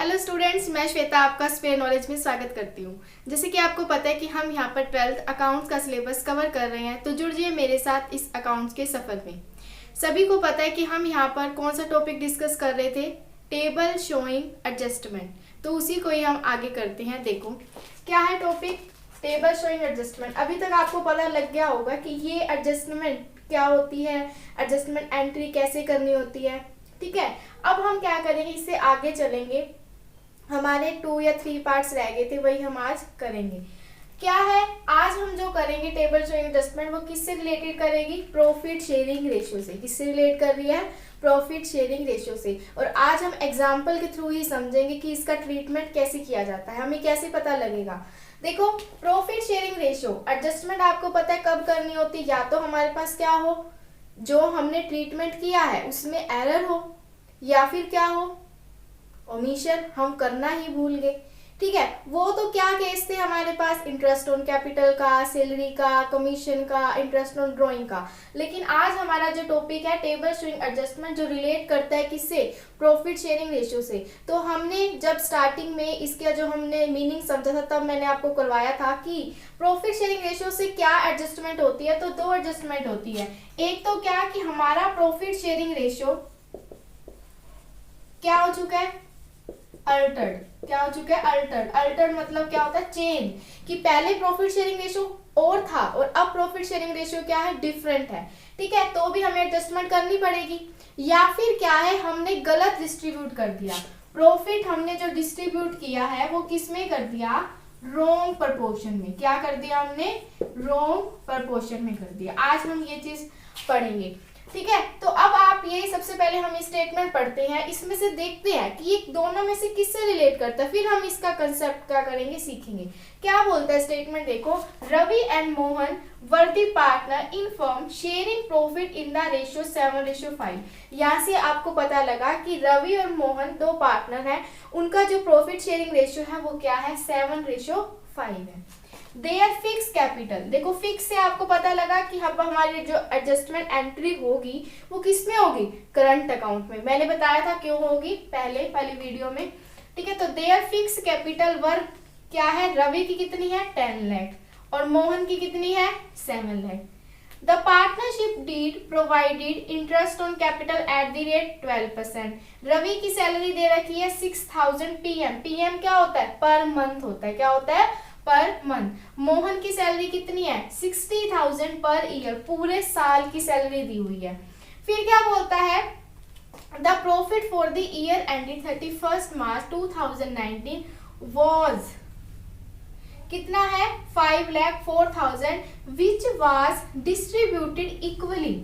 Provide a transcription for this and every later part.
Hello students, मैं श्वेता आपका spare knowledge में स्वागत करती हूँ। जैसे कि आपको पता है कि हम यहाँ पर 12th अकाउंट्स का सिलेबस कवर कर रहे हैं, तो जुड़ जाइए मेरे साथ इस अकाउंट्स के सफ़र में। सभी को पता है कि हम यहाँ पर कौन सा टॉपिक डिस्कस कर रहे थे, टेबल शोइंग एडजस्टमेंट। तो उसी को ही हम आगे करते हैं। देखो क्या है टॉपिक, टेबल शोइंग एडजस्टमेंट। अभी तक आपको पता लग गया होगा कि ये एडजस्टमेंट क्या होती है, एडजस्टमेंट एंट्री कैसे करनी होती है। ठीक है, अब हम क्या करेंगे, इससे आगे चलेंगे। हमारे 2 या 3 पार्ट्स रह गए थे, वही हम आज करेंगे। क्या है, आज हम जो करेंगे टेबल शोइंग एडजस्टमेंट, वो किससे रिलेटेड करेगी, प्रॉफिट शेयरिंग रेशियो से। किससे रिलेट कर रही है, प्रॉफिट शेयरिंग रेशियो से। और आज हम एग्जाम्पल के थ्रू ही समझेंगे कि इसका ट्रीटमेंट कैसे किया जाता है, हमें कैसे पता लगेगा। देखो, प्रॉफिट शेयरिंग रेशियो एडजस्टमेंट आपको पता है कब करनी होती है, या तो हमारे पास क्या हो, जो हमने ट्रीटमेंट किया है उसमें एरर हो, या फिर क्या हो, ओमिशन, हम करना ही भूल गए। ठीक है, वो तो क्या केस थे हमारे पास, इंटरेस्ट ऑन कैपिटल का, सैलरी का, कमीशन का, इंटरेस्ट ऑन ड्राइंग का। लेकिन आज हमारा जो टॉपिक है टेबल शोइंग एडजस्टमेंट, जो रिलेट करता है किससे, प्रॉफिट शेयरिंग रेशियो से। तो हमने जब स्टार्टिंग में इसका जो हमने मीनिंग समझा था, तब मैंने आपको करवाया था कि प्रॉफिट शेयरिंग रेशियो से क्या एडजस्टमेंट होती है। तो 2 एडजस्टमेंट होती है। एक तो क्या कि हमारा प्रॉफिट शेयरिंग रेशियो क्या हो चुका है, अल्टर्ड। क्या हो चुका है, अल्टर्ड। अल्टर्ड मतलब क्या होता है, चेंज। कि पहले प्रॉफिट शेयरिंग रेशियो और था और अब प्रॉफिट शेयरिंग रेशियो क्या है, डिफरेंट है। ठीक है, तो भी हमें एडजस्टमेंट करनी पड़ेगी। या फिर क्या है, हमने गलत डिस्ट्रीब्यूट कर दिया प्रॉफिट। हमने जो डिस्ट्रीब्यूट किया है वो किस में कर दिया, रॉन्ग प्रपोर्शन में। क्या कर दिया हमने, रॉन्ग प्रपोर्शन में कर दिया। आज हम ये चीज पढ़ेंगे। ठीक है, तो अब आप ये सबसे पहले हम स्टेटमेंट पढ़ते हैं, इसमें से देखते हैं कि ये दोनों में से किससे रिलेट करता है, फिर हम इसका कंसेप्ट क्या करेंगे, सीखेंगे। क्या बोलता है स्टेटमेंट, देखो, Ravi and Mohan were the partner in firm sharing profit in the ratio 7:5। यहाँ से आपको पता लगा कि रवि और मोहन 2 पार्टनर हैं, उनका जो प्रॉफिट शेयरिंग रेशियो है वो क्या है, 7:5 है। देयर फिक्स कैपिटल, देखो फिक्स से आपको पता लगा कि अब हमारी जो एडजस्टमेंट एंट्री होगी वो किस में होगी, करंट अकाउंट में। मैंने बताया था क्यों होगी पहले वाली वीडियो में। ठीक है, तो देयर फिक्स कैपिटल वर्क क्या है, रवि की कितनी है, 10 लाख और मोहन की कितनी है, 7 lakh. The partnership deed provided interest on capital at the rate 12%। Ravi की सैलरी दे रखी है 6000 पीएम। पीएम क्या होता है, पर मंथ होता है। क्या होता है, पर मंथ। मोहन की सैलरी कितनी है, 60,000 पर ईयर, पूरे साल की सैलरी दी हुई है। फिर क्या बोलता है, the profit for the year ended 31 March 2019 was कितना है, 5,04,000 विच वाज डिस्ट्रीब्यूटेड इक्वली।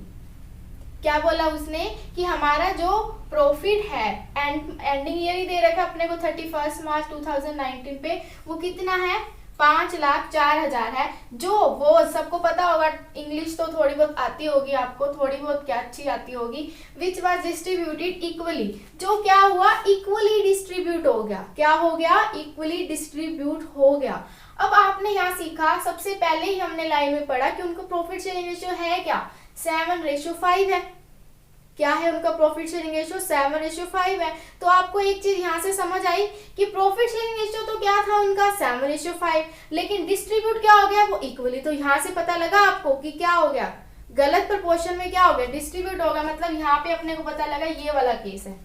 क्या बोला उसने कि हमारा जो प्रॉफिट है एंडिंग ईयर ही दे रखा अपने को 31 मार्च 2019 पे, वो कितना है, 5,04,000 है। जो वो सबको पता होगा, इंग्लिश तो थोड़ी बहुत आती होगी आपको, थोड़ी बहुत क्या अच्छी आती होगी। विच वाज डिस्ट्रीब्यूटेड इक्वली, जो क्या हुआ, इक्वली डिस्ट्रीब्यूट हो गया। क्या हो गया, इक्वली डिस्ट्रीब्यूट हो गया। अब आपने यहाँ सीखा, सबसे पहले ही हमने लाइन में पढ़ा कि उनको प्रॉफिट शेयरिंग रेशियो है क्या, 7:5 है। क्या है उनका प्रॉफिट शेयरिंग रेशियो, 7:5 है। तो आपको एक चीज यहाँ से समझ आई कि प्रॉफिट शेयरिंग रेशियो तो क्या था उनका, 7:5, लेकिन डिस्ट्रीब्यूट क्या हो गया, वो इक्वली। तो यहाँ से पता लगा आपको कि क्या हो गया, गलत प्रपोर्शन में क्या हो गया, डिस्ट्रीब्यूट होगा। मतलब यहाँ पे अपने को पता लगा ये वाला केस है।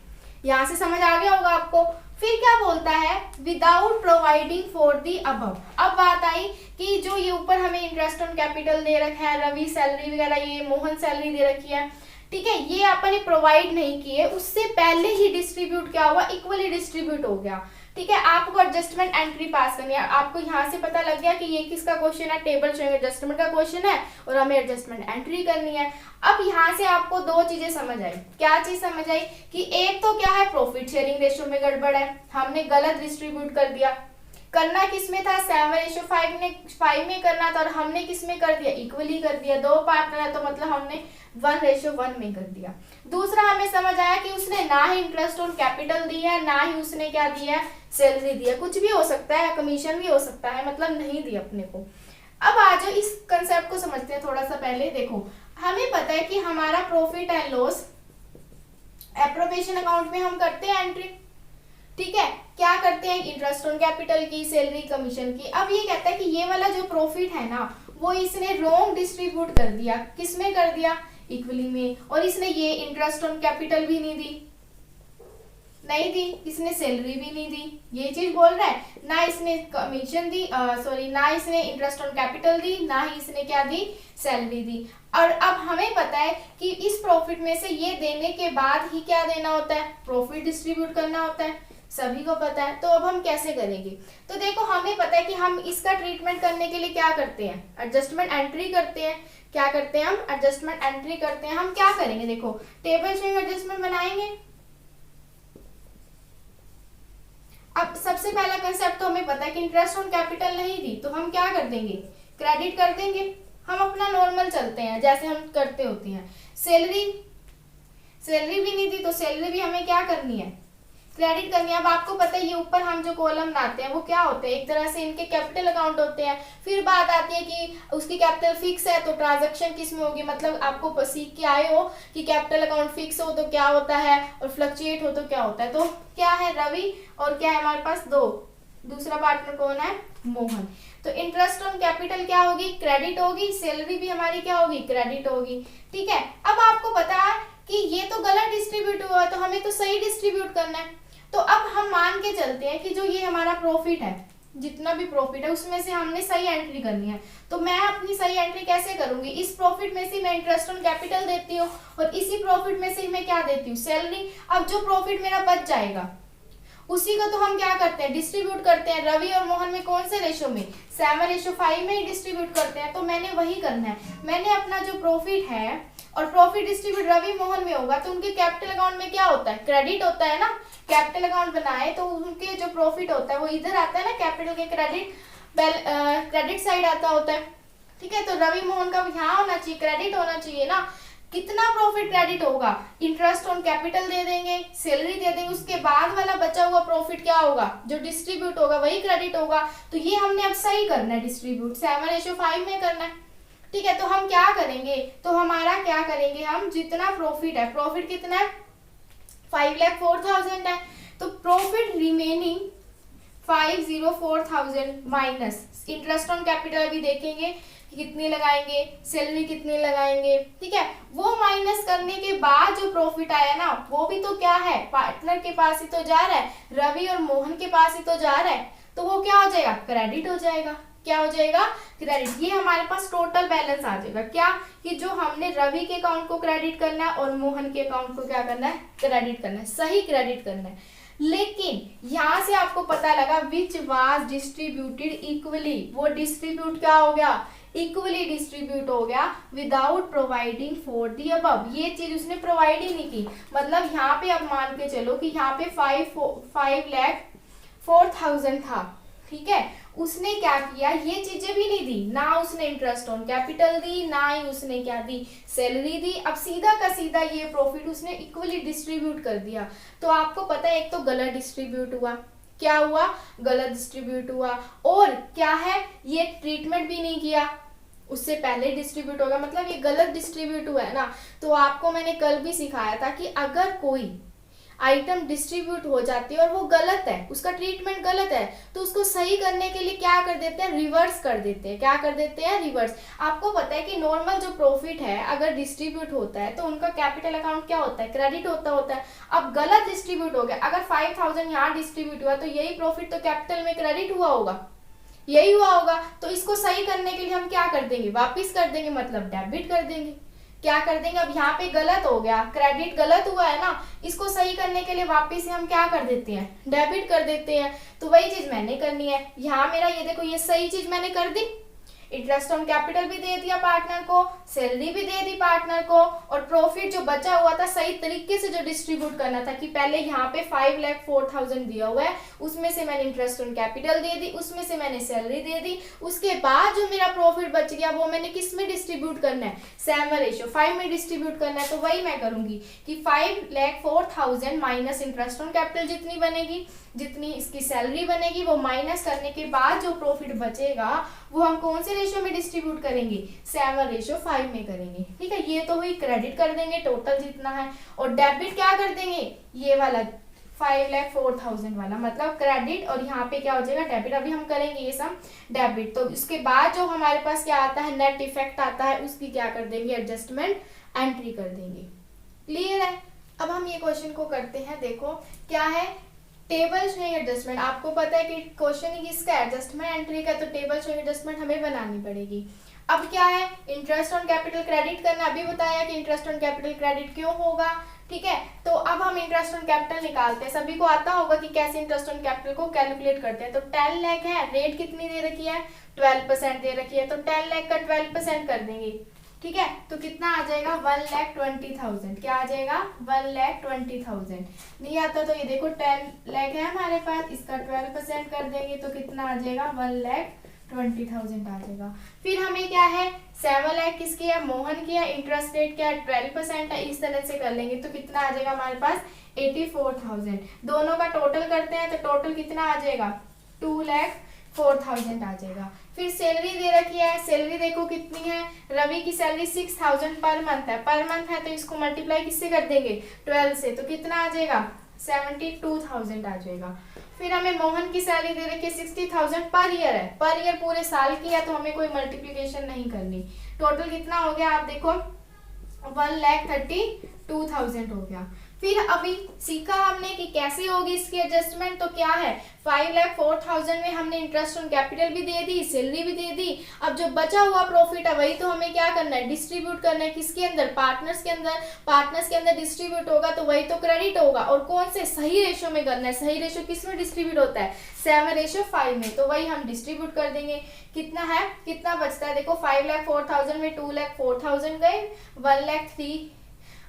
यहाँ से समझ आ गया होगा आपको। फिर क्या बोलता है, without providing for the above. अब बात आई कि जो ये ऊपर हमें इंटरेस्ट ऑन कैपिटल दे रखा है, रवि सैलरी वगैरह, ये मोहन सैलरी दे रखी है। ठीक है, ये अपन प्रोवाइड नहीं किए, उससे पहले ही डिस्ट्रीब्यूट क्या हुआ, इक्वली डिस्ट्रीब्यूट हो गया। ठीक है, आपको एडजस्टमेंट एंट्री पास करनी है। आपको यहाँ से पता लग गया कि ये किसका क्वेश्चन है, टेबल शोइंग एडजस्टमेंट का क्वेश्चन है और हमें एडजस्टमेंट एंट्री करनी है। अब यहाँ से आपको 2 चीजें समझ आई। क्या चीज समझ आई कि एक तो क्या है, प्रॉफिट शेयरिंग रेशियो में गड़बड़ है, हमने गलत डिस्ट्रीब्यूट कर दिया। करना किस में था, 7:5 में करना था और हमने किस में कर दिया, इक्वली कर दिया। 2 पार्टनर है तो मतलब हमने 1:1 में कर दिया। दूसरा हमें समझ आया कि उसने ना ही इंटरेस्ट ऑन कैपिटल दी है, ना ही उसने क्या दिया है, सैलरी दी है। कुछ भी हो सकता है, कमीशन भी हो सकता है, मतलब नहीं दी अपने को। अब आज इस कंसेप्ट को समझते हैं थोड़ा सा। पहले देखो, हमें पता है कि हमारा profit and loss appropriation account में हम करते हैं एंट्री। ठीक है, क्या करते हैं, इंटरेस्ट ऑन कैपिटल की, सैलरी, कमीशन की। अब ये कहता है कि ये वाला जो प्रॉफिट है ना, वो इसने रॉन्ग डिस्ट्रीब्यूट कर दिया। किसमें कर दिया, इक्वली में। और इसने ये इंटरेस्ट ऑन कैपिटल भी नहीं दी, नहीं दी, इसने सैलरी भी नहीं दी, ये चीज बोल रहा है। ना इसने कमीशन दी, सॉरी, ना इसने इंटरेस्ट ऑन कैपिटल दी, ना ही इसने क्या दी, सैलरी दी। और अब हमें पता है कि इस प्रॉफिट में से ये देने के बाद ही क्या देना होता है, प्रॉफिट डिस्ट्रीब्यूट करना होता है, सभी को पता है। तो अब हम कैसे करेंगे, तो देखो हमें पता है कि हम इसका ट्रीटमेंट करने के लिए क्या करते हैं, एडजस्टमेंट एंट्री करते हैं। क्या करते हैं हम, एडजस्टमेंट एंट्री करते हैं। हम क्या करेंगे, देखो टेबल स्विंग एडजस्टमेंट बनाएंगे। अब सबसे पहला कंसेप्ट तो हमें पता है कि इंटरेस्ट ऑन कैपिटल नहीं दी, तो हम क्या कर देंगे, क्रेडिट कर देंगे। हम अपना नॉर्मल चलते हैं जैसे हम करते होते हैं। सैलरी, सैलरी भी नहीं दी, तो सैलरी भी हमें क्या करनी है, क्रेडिट करनी है। अब आपको पता है ये ऊपर हम जो कॉलम बनाते हैं वो क्या होते हैं, एक तरह से इनके कैपिटल अकाउंट होते हैं। फिर बात आती है कि उसकी कैपिटल फिक्स है तो ट्रांजैक्शन किस में होगी, मतलब आपको सीख के आए हो कि कैपिटल अकाउंट फिक्स हो तो क्या होता है और फ्लक्चुएट हो तो क्या होता है। तो क्या है, रवि, और क्या है हमारे पास दो, दूसरा पार्टनर कौन है, मोहन। तो इंटरेस्ट ऑन कैपिटल क्या होगी, क्रेडिट होगी, सैलरी भी हमारी क्या होगी, क्रेडिट होगी। ठीक है, अब आपको पता है कि ये तो गलत डिस्ट्रीब्यूट हुआ, तो हमें तो सही डिस्ट्रीब्यूट करना है। तो अब हम मान के चलते हैं कि जो ये हमारा प्रॉफिट है, जितना भी प्रॉफिट है उसमें से हमने सही एंट्री करनी है। तो मैं अपनी सही एंट्री कैसे करूंगी, इस प्रॉफिट में से मैं इंटरेस्ट ऑन कैपिटल देती हूँ और इसी प्रॉफिट में से मैं क्या देती हूँ, सैलरी। अब जो प्रॉफिट मेरा बच जाएगा उसी को तो हम क्या करते हैं, डिस्ट्रीब्यूट करते हैं। रवि और मोहन में कौन से रेशो में, 7:5 में ही डिस्ट्रीब्यूट करते हैं। तो मैंने वही करना है, मैंने अपना जो प्रॉफिट है और प्रॉफिट डिस्ट्रीब्यूट रवि मोहन में होगा तो उनके कैपिटल अकाउंट में क्या होता है, क्रेडिट होता है ना। कैपिटल अकाउंट बनाए तो उनके जो प्रॉफिट होता है वो इधर आता है ना, कैपिटल के क्रेडिट, क्रेडिट साइड आता होता है। ठीक है, तो रवि मोहन का यहाँ होना चाहिए, क्रेडिट होना चाहिए ना। कितना प्रॉफिट क्रेडिट होगा, इंटरेस्ट ऑन कैपिटल दे देंगे, सैलरी दे देंगे, उसके बाद वाला बचा हुआ प्रॉफिट क्या होगा, जो डिस्ट्रीब्यूट होगा वही क्रेडिट होगा। तो ये हमने अब सही करना है, डिस्ट्रीब्यूट 7:5 में करना है। ठीक है, तो हम क्या करेंगे, तो हमारा क्या करेंगे, हम जितना प्रॉफिट है, प्रॉफिट कितना है, 5,04,000 है। तो profit remaining 5,04,000 minus interest on capital अभी देखेंगे कितनी लगाएंगे, सैलरी कितनी लगाएंगे। ठीक है, वो माइनस करने के बाद जो प्रॉफिट आया ना, वो भी तो क्या है, पार्टनर के पास ही तो जा रहा है, रवि और मोहन के पास ही तो जा रहा है। तो वो क्या हो जाएगा, क्रेडिट हो जाएगा। क्या हो जाएगा, क्रेडिट। ये हमारे पास टोटल बैलेंस आ जाएगा, क्या कि जो हमने रवि के अकाउंट को क्रेडिट करना है और मोहन के अकाउंट को क्या करना है, क्रेडिट करना है, सही क्रेडिट करना है। लेकिन यहां से आपको पता लगा विच वाज डिस्ट्रीब्यूटेड इक्वली, वो डिस्ट्रीब्यूट क्या हो गया, इक्वली डिस्ट्रीब्यूट हो गया without providing for the above. ये चीज उसने प्रोवाइड ही नहीं की। मतलब यहाँ पे अब मान के चलो कि यहाँ पे 5,04,000 था। ठीक है, उसने क्या किया, ये चीजें भी नहीं दी, ना उसने इंटरेस्ट ऑन कैपिटल दी, ना ही उसने क्या दी, सैलरी दी। अब सीधा का सीधा ये प्रॉफिट उसने इक्वली डिस्ट्रीब्यूट कर दिया। तो आपको पता है एक तो गलत डिस्ट्रीब्यूट हुआ, क्या हुआ, गलत डिस्ट्रीब्यूट हुआ, और क्या है, ये ट्रीटमेंट भी नहीं किया, उससे पहले डिस्ट्रीब्यूट होगा, मतलब ये गलत डिस्ट्रीब्यूट हुआ है ना। तो आपको मैंने कल भी सिखाया था कि अगर कोई आइटम डिस्ट्रीब्यूट हो जाती है और वो गलत है, उसका ट्रीटमेंट गलत है, तो उसको सही करने के लिए क्या कर देते हैं, रिवर्स कर देते हैं। क्या कर देते हैं, रिवर्स। आपको पता है कि नॉर्मल जो प्रॉफिट है अगर डिस्ट्रीब्यूट होता है तो उनका कैपिटल अकाउंट क्या होता है, क्रेडिट होता है। अब गलत डिस्ट्रीब्यूट हो गया, अगर 5,000 यहाँ डिस्ट्रीब्यूट हुआ तो यही प्रॉफिट तो कैपिटल में क्रेडिट हुआ होगा, यही हुआ होगा। तो इसको सही करने के लिए हम क्या कर देंगे, वापिस कर देंगे, मतलब डेबिट कर देंगे। क्या कर देंगे, अब यहाँ पे गलत हो गया, क्रेडिट गलत हुआ है ना, इसको सही करने के लिए वापिस हम क्या कर देते हैं, डेबिट कर देते हैं। तो वही चीज मैंने करनी है। यहाँ मेरा ये देखो, ये सही चीज मैंने कर दी, इंटरेस्ट ऑन कैपिटल भी दे दिया पार्टनर को, सैलरी भी दे दी पार्टनर को, और प्रॉफिट जो बचा हुआ था सही तरीके से जो डिस्ट्रीब्यूट करना था कि पहले यहाँ पे 5,04,000 दिया हुआ है, उसमें से मैंने इंटरेस्ट ऑन कैपिटल दे दी, उसमें से मैंने सैलरी दे दी, उसके बाद जो मेरा प्रॉफिट बच गया वो मैंने किस में डिस्ट्रीब्यूट करना है, 7:5 में डिस्ट्रीब्यूट करना है। तो वही मैं करूंगी कि 5,04,000 माइनस इंटरेस्ट ऑन कैपिटल जितनी बनेगी, जितनी इसकी सैलरी बनेगी, वो माइनस करने के बाद जो प्रॉफिट बचेगा वो हम कौन से रेशियो में डिस्ट्रीब्यूट करेंगे, 7:5 में करेंगे। ठीक है, ये तो हुई, क्रेडिट कर देंगे टोटल जितना है, और डेबिट क्या कर देंगे, ये वाला 5,04,000 वाला, मतलब क्रेडिट और यहाँ पे क्या हो जाएगा डेबिट। अभी हम करेंगे ये सम डेबिट, तो इसके बाद जो हमारे पास क्या आता है नेट इफेक्ट आता है, उसकी क्या कर देंगे एडजस्टमेंट एंट्री कर देंगे। क्लियर है। अब हम ये क्वेश्चन को करते हैं। देखो क्या है, टेबल शोइंग एडजस्टमेंट। आपको पता है कि क्वेश्चन ही किसका एडजस्टमेंट एंट्री का, तो टेबल शोइंग एडजस्टमेंट हमें बनानी पड़ेगी। अब क्या है, इंटरेस्ट ऑन कैपिटल क्रेडिट करना। अभी बताया कि इंटरेस्ट ऑन कैपिटल क्रेडिट क्यों होगा, ठीक है। तो अब हम इंटरेस्ट ऑन कैपिटल निकालते हैं। सभी को आता होगा कि कैसे इंटरेस्ट ऑन कैपिटल को कैलकुलेट करते हैं। तो 10 लाख है, रेट कितनी दे रखी है 12% दे रखी है, तो 10 लाख का 12% कर देंगे, ठीक है। तो कितना आ जाएगा 1,20,000। क्या आ जाएगा 1,20,000। नहीं आता तो ये देखो 10 लाख है हमारे पास, इसका 12% कर देंगे तो कितना आ जाएगा 1,20,000 आ जाएगा। फिर हमें क्या है 7 लाख किसकी है मोहन की है, इंटरेस्ट रेट क्या है 12% है, इस तरह से कर लेंगे तो कितना आ जाएगा हमारे पास 84,000। दोनों का टोटल करते हैं तो टोटल कितना आ जाएगा 2,04,000 आ जाएगा। फिर सैलरी दे रखी है, सैलरी देखो कितनी है, रवि की सैलरी 6,000 पर मंथ है, तो इसको मल्टीप्लाई किससे कर देंगे 12 से, तो कितना आ जाएगा 72,000 आ जाएगा। फिर हमें मोहन की सैलरी दे रखी है 60,000 पर ईयर है, पर ईयर पूरे साल की है, तो हमें कोई मल्टीप्लीकेशन नहीं करनी। टोटल कितना हो गया आप देखो 1,32,000 हो गया। फिर अभी सीखा हमने कि कैसे होगी इसकी एडजस्टमेंट, तो क्या है 5,04,000 में हमने इंटरेस्ट ऑन कैपिटल भी दे दी, सैलरी भी दे दी। अब जो बचा हुआ प्रॉफिट है वही तो हमें क्या करना है डिस्ट्रीब्यूट करना है, किसके अंदर पार्टनर्स के अंदर। पार्टनर्स के अंदर डिस्ट्रीब्यूट होगा तो वही तो क्रेडिट होगा, और कौन से सही रेशो में करना है। सही रेशो किस में डिस्ट्रीब्यूट होता है 7:5 में, तो वही हम डिस्ट्रीब्यूट कर देंगे। कितना है, कितना बचता है देखो 5,04,000 में 2,04,000 गए,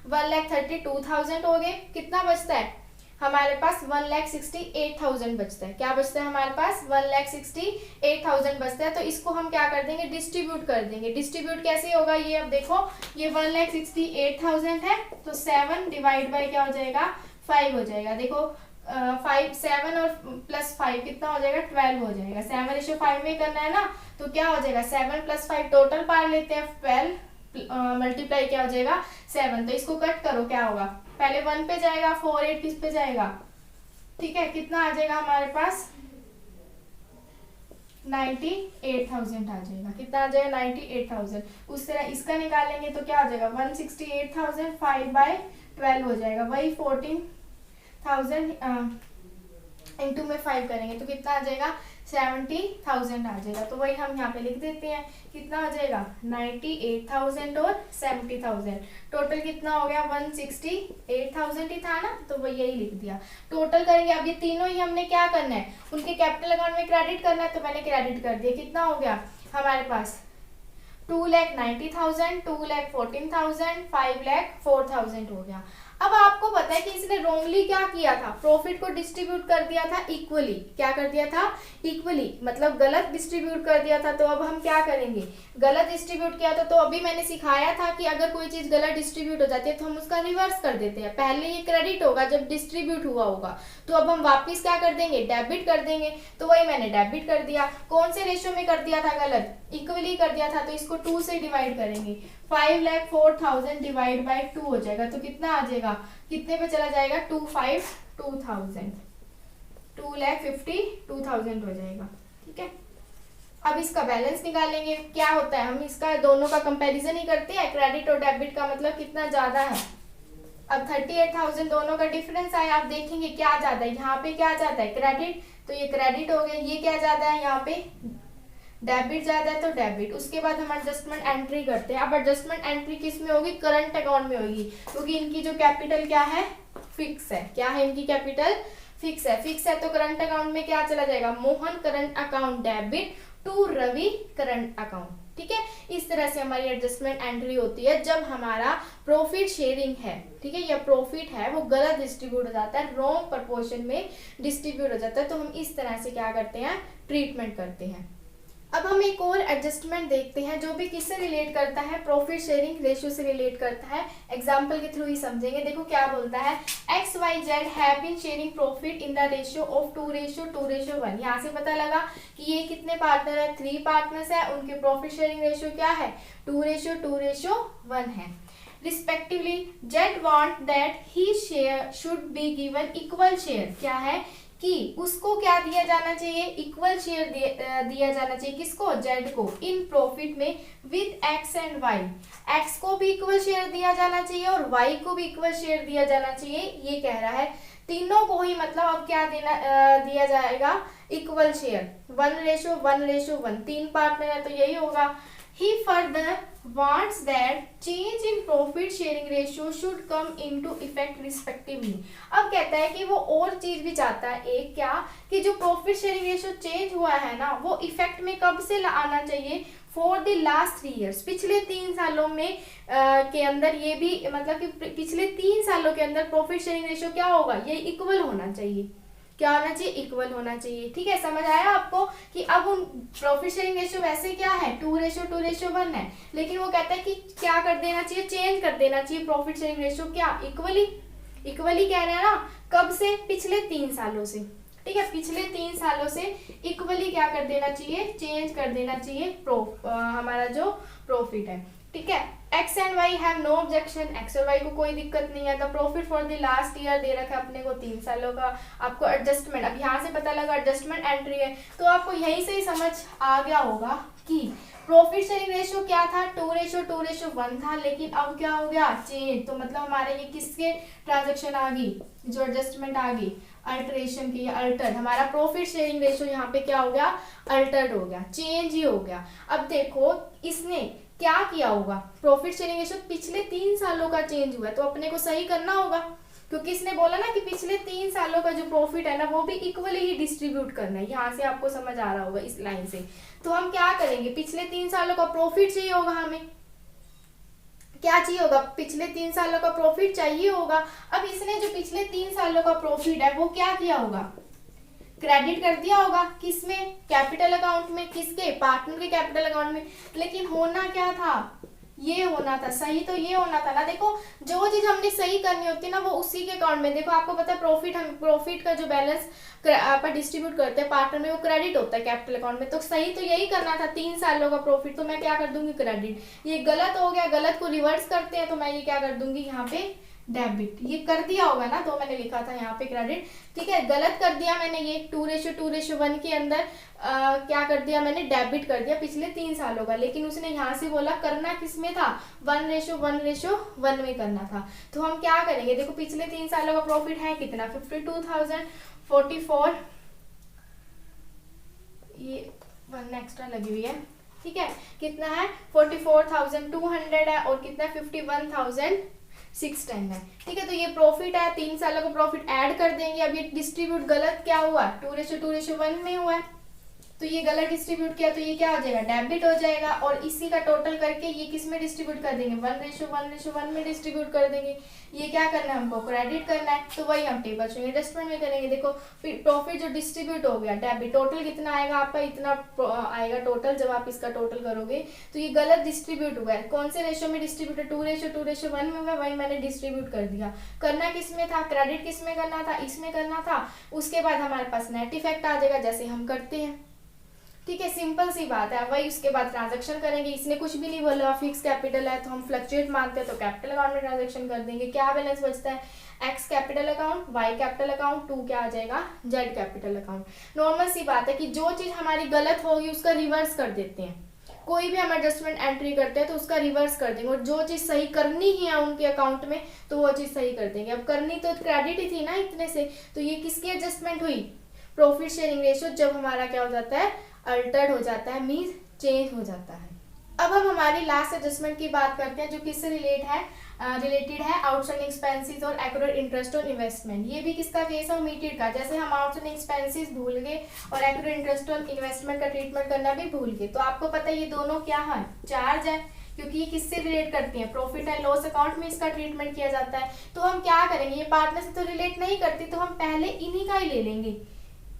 1,32,000 हो गए। कितना बचता है हमारे पास 1,68,000 बचता है। क्या बचता है हमारे पास 1,68,000 बचता है। तो इसको हम क्या कर देंगे डिस्ट्रीब्यूट कर देंगे। डिस्ट्रीब्यूट कैसे होगा ये अब देखो, ये 1,68,000 है तो 7 डिवाइड बाय क्या हो जाएगा 5 हो जाएगा। देखो 7 और +5 कितना हो जाएगा 12 हो जाएगा। 7:5 में करना है ना, तो क्या हो जाएगा 7 + 5 टोटल पार लेते हैं 12 मल्टीप्लाई क्या हो जाएगा 7। तो इसको कट करो क्या होगा, पहले 1 पे जाएगा 4 8 किस पे जाएगा, ठीक है। कितना आ जाएगा हमारे पास 98,000 आ जाएगा। कितना आ जाएगा 98,000। उस तरह इसका निकालेंगे तो क्या आ जाएगा 168,000 5/12 हो जाएगा, वही 14,000 इंटू में 5 करेंगे तो कितना आ जाएगा 70,000 आ जाएगा। तो वही हम यहाँ पे लिख देते हैं, कितना आ जाएगा 98,000 और 70,000। टोटल कितना हो गया 168,000 ही था ना, तो वही यही लिख दिया। टोटल करेंगे, अब ये तीनों ही हमने क्या करना है उनके कैपिटल अकाउंट में क्रेडिट करना है, तो मैंने क्रेडिट कर दिया। कितना हो गया हमारे पास 2,90,000, 2,14,000, 5,04,000 हो गया। अब आपको पता है कि इसने रोंगली क्या किया था, प्रॉफिट को डिस्ट्रीब्यूट कर दिया था इक्वली। क्या कर दिया था इक्वली, मतलब गलत डिस्ट्रीब्यूट कर दिया था। तो अब हम क्या करेंगे, गलत डिस्ट्रीब्यूट किया था तो अभी मैंने सिखाया था कि अगर कोई चीज गलत डिस्ट्रीब्यूट हो जाती है तो हम उसका रिवर्स कर देते हैं। पहले ये क्रेडिट होगा जब डिस्ट्रीब्यूट हुआ होगा, तो अब हम वापिस क्या कर देंगे डेबिट कर देंगे। तो वही मैंने डेबिट कर दिया। कौन से रेशियो में कर दिया था गलत, इक्वली कर दिया था, तो इसको 2 से डिवाइड करेंगे। 5,04,000 डिवाइड बाय 2 हो जाएगा, तो कितना आ जाएगा, कितने पे चला जाएगा 252,000, 2,52,000 हो जाएगा, ठीक है। अब इसका बैलेंस निकालेंगे। क्या होता है, हम इसका दोनों का कंपैरिजन ही करते हैं, क्रेडिट और डेबिट का मतलब कितना ज्यादा है। अब 38,000 दोनों का डिफरेंस आया। आप देखेंगे क्या ज्यादा है, यहाँ पे क्या ज्यादा है क्रेडिट, तो ये क्रेडिट हो गया। ये क्या ज्यादा है यहाँ पे डेबिट ज्यादा है, तो डेबिट। उसके बाद हम एडजस्टमेंट एंट्री करते हैं। अब एडजस्टमेंट एंट्री किस में होगी, करंट अकाउंट में होगी, क्योंकि इनकी जो कैपिटल क्या है फिक्स है। क्या है इनकी कैपिटल फिक्स है, फिक्स है तो करंट अकाउंट में क्या चला जाएगा Mohan current account debit to Ravi current account, ठीक है। इस तरह से हमारी एडजस्टमेंट एंट्री होती है जब हमारा प्रॉफिट शेयरिंग है, ठीक है, या प्रॉफिट है वो गलत डिस्ट्रीब्यूट हो जाता है, रॉन्ग प्रपोर्शन में डिस्ट्रीब्यूट हो जाता है, तो हम इस तरह से क्या करते हैं ट्रीटमेंट करते हैं। अब हम एक और एडजस्टमेंट देखते हैं जो भी किससे रिलेट करता है, प्रॉफिट शेयरिंग रेशियो से रिलेट करता है। एग्जांपल के थ्रू ही समझेंगे। देखो क्या बोलता है, XYZ have been sharing profit in the ratio of 2:1। यहाँ से पता लगा कि ये कितने पार्टनर है, 3 पार्टनर्स है, उनके प्रॉफिट शेयरिंग रेशियो क्या है 2:1 है। Respectively. Z want that he share should be given equal share, क्या है कि उसको क्या दिया जाना चाहिए, इक्वल शेयर दिया जाना चाहिए, किसको, जेड को, इन प्रॉफिट में with X and Y. X को भी इक्वल शेयर दिया जाना चाहिए और वाई को भी इक्वल शेयर दिया जाना चाहिए, ये कह रहा है। तीनों को ही मतलब अब क्या दिया जाएगा, इक्वल शेयर, 1:1:1, 3 पार्टनर है तो यही होगा। He further wants that change in profit sharing ratio should come into effect respectively। अब कहता है कि वो और चीज भी चाहता है, एक क्या, कि जो प्रॉफिट शेयरिंग रेशियो चेंज हुआ है ना, वो इफेक्ट में कब से आना चाहिए, फॉर द लास्ट 3 years, पिछले 3 सालों में के अंदर, ये भी मतलब कि पिछले 3 सालों के अंदर प्रॉफिट शेयरिंग रेशियो क्या होगा, ये इक्वल होना चाहिए, क्या होना चाहिए, इक्वल होना चाहिए। ठीक है, समझ आया आपको कि अब उन प्रॉफिट शेयरिंग रेशियो वैसे क्या है, 2:2:1 है, लेकिन वो कहता है कि क्या कर देना चाहिए, चेंज कर देना चाहिए प्रॉफिट शेयरिंग रेशियो, क्या, इक्वली कह रहे हैं ना, कब से, पिछले 3 सालों से। ठीक है, पिछले 3 सालों से इक्वली क्या कर देना चाहिए, चेंज कर देना चाहिए हमारा जो प्रॉफिट है। ठीक है, X and Y have no objection, X और वाई को कोई दिक्कत नहीं है। The profit for the last year दे रखा है अपने को 3 सालों का। आपको एडजस्टमेंट, अब यहाँ से पता लगा एडजस्टमेंट एंट्री है, तो आपको यहीं से ही समझ आ गया होगा कि प्रॉफिट शेयरिंग रेशियो क्या था, 2:2:1 था, लेकिन अब क्या हो गया, चेंज। तो मतलब हमारे ये किसके ट्रांजेक्शन आ गई, जो एडजस्टमेंट आ गई, अल्टरेशन की, अल्टर्ड, हमारा प्रॉफिट शेयरिंग रेशियो यहाँ पे क्या हो गया, अल्टर्ड हो गया, चेंज ही हो गया। अब देखो इसने क्या किया होगा, प्रॉफिट शेयरिंग रेशियो पिछले 3 सालों का चेंज हुआ है, तो अपने को सही करना होगा, क्योंकि इसने बोला ना कि पिछले 3 सालों का जो प्रॉफिट है ना, वो भी इक्वली ही डिस्ट्रीब्यूट करना है। यहाँ से आपको समझ आ रहा होगा इस लाइन से। तो हम क्या करेंगे, पिछले 3 सालों का प्रॉफिट चाहिए होगा, हमें क्या चाहिए होगा, पिछले 3 सालों का प्रॉफिट चाहिए होगा। अब इसने जो पिछले 3 सालों का प्रॉफिट है वो क्या किया होगा, क्रेडिट कर दिया होगा, किसमें, कैपिटल अकाउंट में, किसके, पार्टनर के कैपिटल अकाउंट में। लेकिन होना क्या था, ये होना था, सही तो ये होना था ना। देखो जो चीज हमने सही करनी होती है ना, वो उसी के अकाउंट में, देखो आपको पता है प्रॉफिट का जो बैलेंस आप डिस्ट्रीब्यूट करते हैं पार्टनर में, वो क्रेडिट होता है कैपिटल अकाउंट में। तो सही तो यही करना था, 3 सालों का प्रॉफिट, तो मैं क्या कर दूंगी, क्रेडिट। ये गलत हो गया, गलत को रिवर्स करते हैं, तो मैं ये क्या कर दूंगी, यहाँ पे डेबिट। ये कर दिया होगा ना, तो मैंने लिखा था यहाँ पे क्रेडिट। ठीक है, गलत कर दिया मैंने, ये 2:2:1 के अंदर क्या कर दिया मैंने, डेबिट कर दिया पिछले 3 सालों का। लेकिन उसने यहाँ से बोला करना किस में था, 1:1:1 में करना था। तो हम क्या करेंगे, देखो पिछले 3 सालों का प्रॉफिट है कितना, 52,044, ये 1 एक्स्ट्रा लगी हुई है। ठीक है, कितना है, 44,200 है, और कितना 51,610 है। ठीक है, तो ये प्रॉफिट है, 3 सालों का प्रॉफिट ऐड कर देंगे। अब ये डिस्ट्रीब्यूट गलत क्या हुआ, 2:2:1 में हुआ है, तो ये गलत डिस्ट्रीब्यूट किया, तो ये क्या हो जाएगा, डेबिट हो जाएगा। और इसी का टोटल करके ये किस में डिस्ट्रीब्यूट कर देंगे, 1:1:1 में डिस्ट्रीब्यूट कर देंगे। ये क्या करना है, हमको क्रेडिट करना है, तो वही हम टेबल से एडजस्टमेंट में करेंगे। देखो प्रॉफिट जो डिस्ट्रीब्यूट हो गया, डेबिट, टोटल कितना आएगा आपका, इतना आएगा टोटल। जब आप इसका टोटल करोगे तो ये गलत डिस्ट्रीब्यूट हुआ है, कौन से रेशियो में डिस्ट्रीब्यूट है, 2:2:1 में हुआ, वही मैंने डिस्ट्रीब्यूट कर दिया। करना किस में था, क्रेडिट किस में करना था, इसमें करना था। उसके बाद हमारे पास नेट इफेक्ट आ जाएगा, जैसे हम करते हैं। ठीक है, सिंपल सी बात है। वही उसके बाद ट्रांजैक्शन करेंगे, इसने कुछ भी नहीं बोला, फिक्स कैपिटल है तो हम फ्लक्चुएट मानते हैं, तो कैपिटल अकाउंट में ट्रांजैक्शन कर देंगे। क्या बैलेंस बचता है, X capital account, Y capital account, 2 क्या आ जाएगा, जेड कैपिटल अकाउंट। नॉर्मल सी बात है कि जो चीज हमारी गलत होगी उसका रिवर्स कर देते हैं। कोई भी हम एडजस्टमेंट एंट्री करते हैं तो उसका रिवर्स कर देंगे, और जो चीज सही करनी ही है उनके अकाउंट में तो वो चीज सही कर देंगे। अब करनी तो क्रेडिट ही थी ना इतने से, तो ये किसकी एडजस्टमेंट हुई, प्रॉफिट शेयरिंग रेशियो जब हमारा क्या हो जाता है, अल्टर्ड हो जाता है, मीन्स चेंज हो जाता है। अब हम हमारी लास्ट एडजस्टमेंट की बात करते हैं, जो किससे रिलेटेड है आउटस्टैंडिंग एक्सपेंसेस और एक्यूरेट इंटरेस्ट ऑन इन्वेस्टमेंट। ये भी किसका केस है, ओमिटेड का। जैसे हम आउटस्टैंडिंग एक्सपेंसेस भूल गए और एक्यूरेट इंटरेस्ट ऑन इन्वेस्टमेंट का ट्रीटमेंट करना भी भूल गए, तो आपको पता है ये दोनों क्या है, चार्ज है, क्योंकि ये किससे रिलेट करती हैं, प्रॉफिट एंड लॉस अकाउंट में इसका ट्रीटमेंट किया जाता है। तो हम क्या करेंगे, ये पार्टनर से तो रिलेट नहीं करती, तो हम पहले इन्हीं का ही ले लेंगे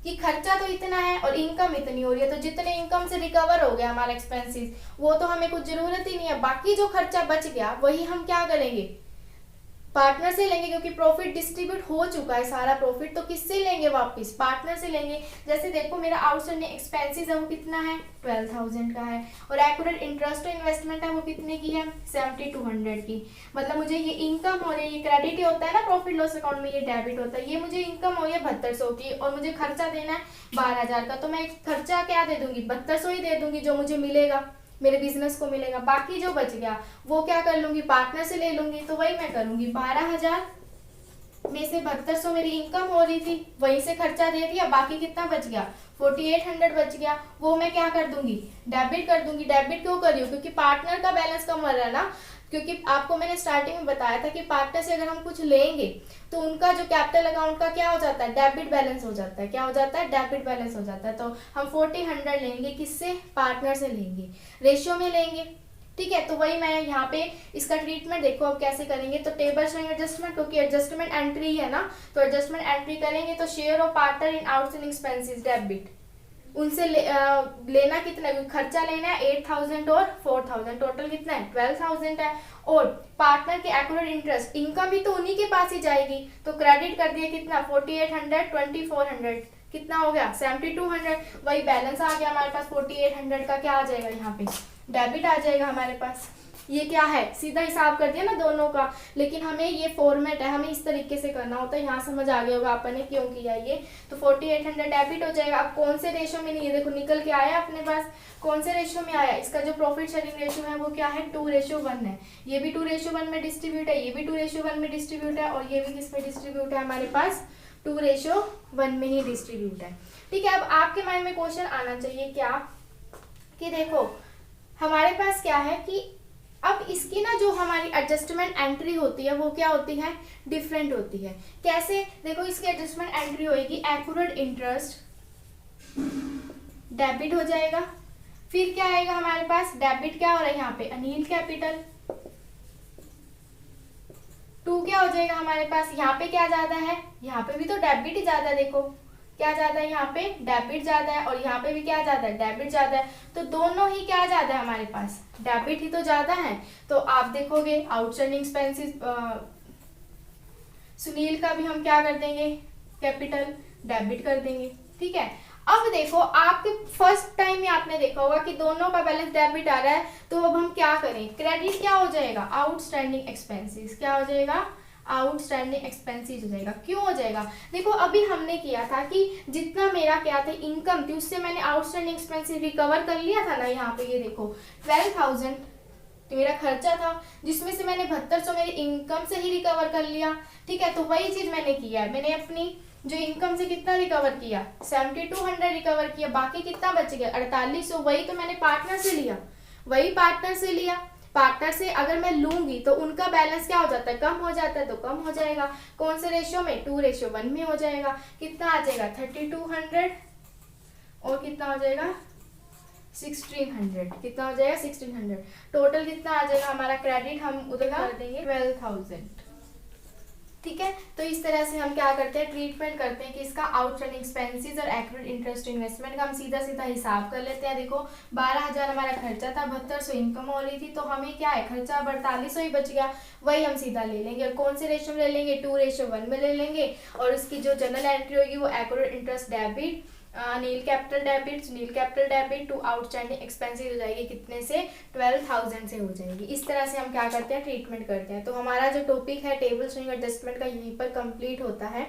कि खर्चा तो इतना है और इनकम इतनी हो रही है, तो जितने इनकम से रिकवर हो गया हमारा एक्सपेंसेस वो तो हमें कुछ जरूरत ही नहीं है। बाकी जो खर्चा बच गया वही हम क्या करेंगे, पार्टनर से लेंगे क्योंकि प्रॉफिट डिस्ट्रीब्यूट हो चुका है सारा प्रॉफिट, तो किससे लेंगे वापस, पार्टनर से लेंगे। जैसे देखो मेरा आउटस्टैंडिंग एक्सपेंसेस है वो कितना है 12,000 का है, और एक्यूरेट इंटरेस्ट इन्वेस्टमेंट है वो कितने की है 7,200 की। मतलब मुझे ये इनकम हो रही है, ये क्रेडिट ही होता है ना प्रॉफिट लॉस अकाउंट में, ये डेबिट होता है, ये मुझे इनकम हो रही है 7200 की और मुझे खर्चा देना है 12,000 का, तो मैं खर्चा क्या दे दूंगी 7200 ही दे दूंगी जो मुझे मिलेगा, मेरे बिजनेस को मिलेगा। बाकी जो बच गया वो क्या कर लूंगी, पार्टनर से ले लूंगी। तो वही मैं करूंगी 12,000 में से 7200 मेरी इनकम हो रही थी, वहीं से खर्चा दे दिया, बाकी कितना बच गया 4800 बच गया, वो मैं क्या कर दूंगी डेबिट कर दूंगी। डेबिट क्यों कर रही हूँ, क्योंकि पार्टनर का बैलेंस कम हो रहा है ना, क्योंकि आपको मैंने स्टार्टिंग में बताया था कि पार्टनर से अगर हम कुछ लेंगे तो उनका जो कैपिटल अकाउंट का क्या हो जाता है डेबिट बैलेंस हो जाता है, क्या हो जाता है डेबिट बैलेंस हो जाता है। तो हम 40,100 लेंगे, किससे पार्टनर से लेंगे, रेशियो में लेंगे, ठीक है। तो वही मैं यहाँ पे इसका ट्रीटमेंट देखो अब कैसे करेंगे। तो टेबल शोइंग एडजस्टमेंट, क्योंकि एडजस्टमेंट एंट्री है ना, तो एडजस्टमेंट एंट्री करेंगे तो share of partner in outstanding expenses debit, उनसे लेना कितना है, खर्चा लेना है 8,000 और 4,000, टोटल कितना है 12,000 है। और पार्टनर के एक्यूरेट इंटरेस्ट इनकम भी तो उन्हीं के पास ही जाएगी, तो क्रेडिट कर दिया कितना 4800, 2400 कितना हो गया 7200, वही बैलेंस आ गया हमारे पास 4800 का, क्या आ जाएगा यहाँ पे डेबिट आ जाएगा हमारे पास। ये क्या है सीधा हिसाब कर दिया ना दोनों का, लेकिन हमें ये फॉर्मेट है, हमें इस तरीके से करना होता है। यहाँ समझ आ गया होगा आपने क्यों किया ये। तो 4800 डेबिट हो जाएगा। अब कौन से रेशो में नहीं है, देखो निकल के आया अपने पास, कौन से रेशो में आया, इसका जो प्रॉफिट शेयरिंग रेशो है वो क्या है 2:1 है, ये भी 2:1 में डिस्ट्रीब्यूट है, ये भी 2:1 में डिस्ट्रीब्यूट है, और ये भी किस में डिस्ट्रीब्यूट है हमारे पास 2:1 में ही डिस्ट्रीब्यूट है, ठीक है। अब आपके माइंड में क्वेश्चन आना चाहिए क्या कि देखो हमारे पास क्या है कि अब इसकी ना जो हमारी एडजस्टमेंट एंट्री होती है वो क्या होती है डिफरेंट होती है। कैसे, देखो इसकी एडजस्टमेंट एंट्री होगी एक्यूरेट इंटरेस्ट डेबिट हो जाएगा, फिर क्या आएगा हमारे पास डेबिट क्या हो रहा है यहाँ पे अनिल कैपिटल 2 क्या हो जाएगा हमारे पास, यहाँ पे क्या ज्यादा है, यहाँ पे भी तो डेबिट ही ज्यादा है, देखो क्या ज्यादा है यहाँ पे डेबिट ज्यादा है, और यहाँ पे भी क्या ज्यादा है डेबिट ज्यादा है, तो दोनों ही क्या ज्यादा है हमारे पास डेबिट ही तो ज्यादा है। तो आप देखोगे आउटस्टैंडिंग एक्सपेंसेस सुनील का भी हम क्या कर देंगे कैपिटल डेबिट कर देंगे, ठीक है। अब देखो आपके फर्स्ट टाइम में आपने देखा होगा कि दोनों का बैलेंस डेबिट आ रहा है, तो अब हम क्या करें क्रेडिट क्या हो जाएगा आउटस्टैंडिंग एक्सपेंसेस, क्या हो जाएगा आउटस्टैंडिंग एक्सपेंसेस हो जाएगा। क्यों हो जाएगा, देखो अभी हमने किया था कि जितना मेरा क्या था इनकम थी उससे मैंने आउटस्टैंडिंग एक्सपेंसेस रिकवर कर लिया था ना, यहाँ पे ये देखो 12,000 तो मेरा खर्चा था जिसमें से मैंने 7200 मेरी इनकम से ही रिकवर कर लिया, ठीक है। तो वही चीज मैंने किया है, मैंने अपनी जो इनकम से कितना रिकवर किया 7200 रिकवर किया, बाकी कितना बच गया 4800, वही तो मैंने पार्टनर से लिया, वही पार्टनर से लिया। पार्टनर से अगर मैं लूंगी तो उनका बैलेंस क्या हो जाता है कम हो जाता है, तो कम हो जाएगा कौन से रेशियो में 2:1 में हो जाएगा, कितना आ जाएगा 3200 और कितना हो जाएगा 1600, कितना हो जाएगा 1600, टोटल कितना आ जाएगा हमारा क्रेडिट हम उधर कर देंगे 12,000, ठीक है। तो इस तरह से हम क्या करते हैं ट्रीटमेंट करते हैं कि इसका आउटस्टैंडिंग एक्सपेंसेस और एक्यूरेट इंटरेस्ट इन्वेस्टमेंट का हम सीधा सीधा हिसाब कर लेते हैं। देखो 12,000 हमारा खर्चा था, 7200 इनकम हो रही थी, तो हमें क्या है खर्चा 4800 ही बच गया, वही हम सीधा ले लेंगे। और कौन से रेशियो में ले लेंगे 2:1 में ले लेंगे, और इसकी जो जनरल एंट्री होगी वो accrued interest debit Neel capital debit to outstanding expenses हो जाएगी कितने से 12,000 से हो जाएगी। इस तरह से हम क्या करते हैं ट्रीटमेंट करते हैं। तो हमारा जो टॉपिक है टेबल शोइंग एडजस्टमेंट का यहीं पर कंप्लीट होता है।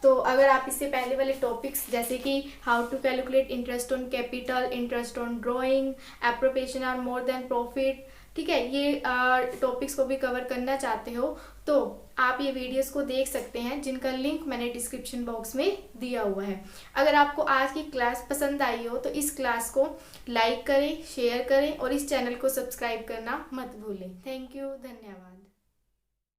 तो अगर आप इससे पहले वाले टॉपिक्स जैसे कि how to calculate interest on capital, interest on drawing, appropriation are more than profit, ठीक है, ये टॉपिक्स को भी कवर करना चाहते हो तो आप ये वीडियोस को देख सकते हैं जिनका लिंक मैंने डिस्क्रिप्शन बॉक्स में दिया हुआ है। अगर आपको आज की क्लास पसंद आई हो तो इस क्लास को लाइक करें, शेयर करें और इस चैनल को सब्सक्राइब करना मत भूलें। थैंक यू, धन्यवाद।